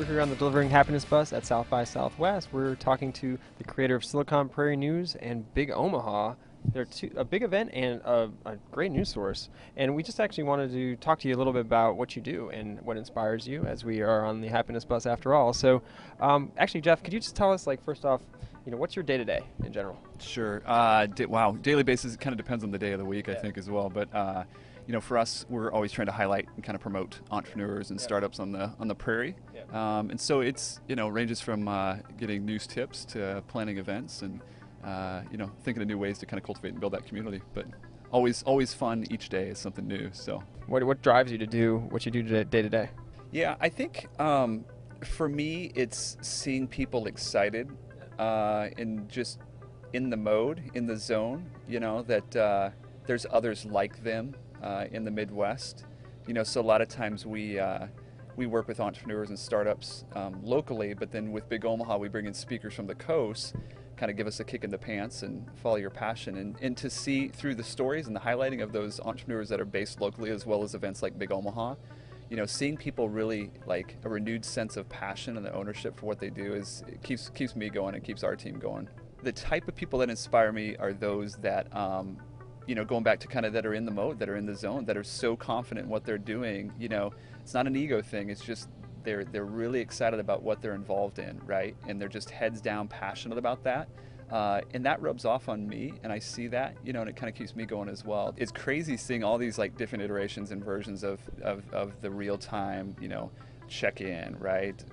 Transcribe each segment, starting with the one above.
here on the Delivering Happiness bus at South by Southwest. We're talking to the creator of Silicon Prairie News and Big Omaha. They're a big event and a great news source. And we just actually wanted to talk to you a little bit about what you do and what inspires you, as we are on the Happiness bus after all. So, actually, Jeff, could you just tell us, like, first off, what's your day-to-day in general? Sure. Wow. Daily basis, it kind of depends on the day of the week, I think, as well. But for us, we're always trying to highlight and kind of promote entrepreneurs and startups on the prairie. And so it's ranges from getting news tips to planning events and thinking of new ways to kind of cultivate and build that community. But always fun. Each day is something new. So what drives you to do what you do day to day? Yeah, I think for me, it's seeing people excited and just in the mode, in the zone. That there's others like them in the Midwest. So a lot of times we work with entrepreneurs and startups locally, but then with Big Omaha, we bring in speakers from the coast, kind of give us a kick in the pants and follow your passion. And to see through the stories and the highlighting of those entrepreneurs that are based locally, as well as events like Big Omaha, seeing people really like a renewed sense of passion and the ownership for what they do it keeps me going and keeps our team going. The type of people that inspire me are those that, going back to kind of that are in the mode, that are in the zone, that are so confident in what they're doing. It's not an ego thing. It's just they're really excited about what they're involved in, right? And they're just heads down passionate about that. And that rubs off on me, and I see that, and it kind of keeps me going as well. It's crazy seeing all these like different iterations and versions of the real time, check-in, right?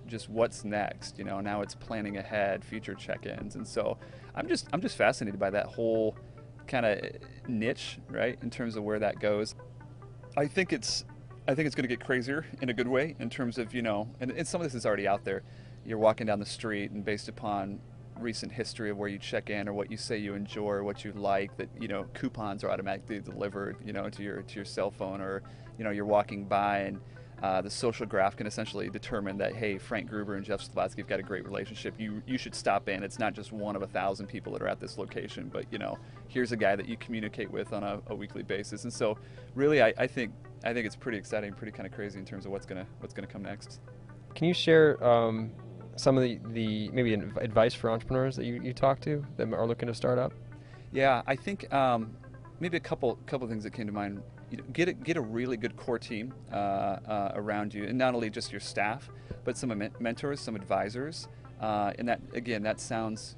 Just what's next, now it's planning ahead, future check-ins. And so I'm just fascinated by that whole kind of niche, right, in terms of where that goes. I think it's going to get crazier in a good way in terms of, and some of this is already out there. You're walking down the street, and based upon recent history of where you check in or what you say you enjoy or what you like, that coupons are automatically delivered to your cell phone, or you're walking by and the social graph can essentially determine that, hey, Frank Gruber and Jeff Slobotski have got a great relationship. You should stop in. It's not just one of 1,000 people that are at this location, but here's a guy that you communicate with on a weekly basis. And so really I think it's pretty exciting, pretty kind of crazy in terms of what's gonna come next. Can you share some of the maybe advice for entrepreneurs that you talk to that are looking to start up? Yeah, I think maybe a couple things that came to mind. Get a really good core team around you, and not only just your staff, but some mentors, some advisors. And that, again, that sounds,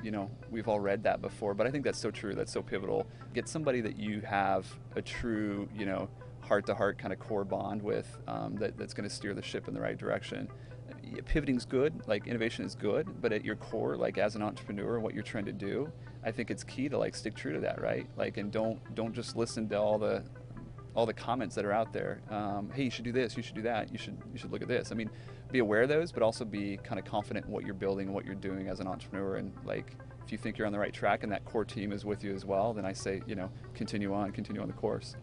we've all read that before, but I think that's so true. That's so pivotal. Get somebody that you have a true, heart-to-heart kind of core bond with, that's going to steer the ship in the right direction. Pivoting's good, like innovation is good, but at your core, like as an entrepreneur, what you're trying to do, I think it's key to like stick true to that, right? Like, and don't just listen to all the comments that are out there. Hey, you should do this, you should do that, you should look at this. I mean, be aware of those, but also be kind of confident in what you're building and what you're doing as an entrepreneur. And like, if you think you're on the right track and that core team is with you as well, then I say, continue on the course.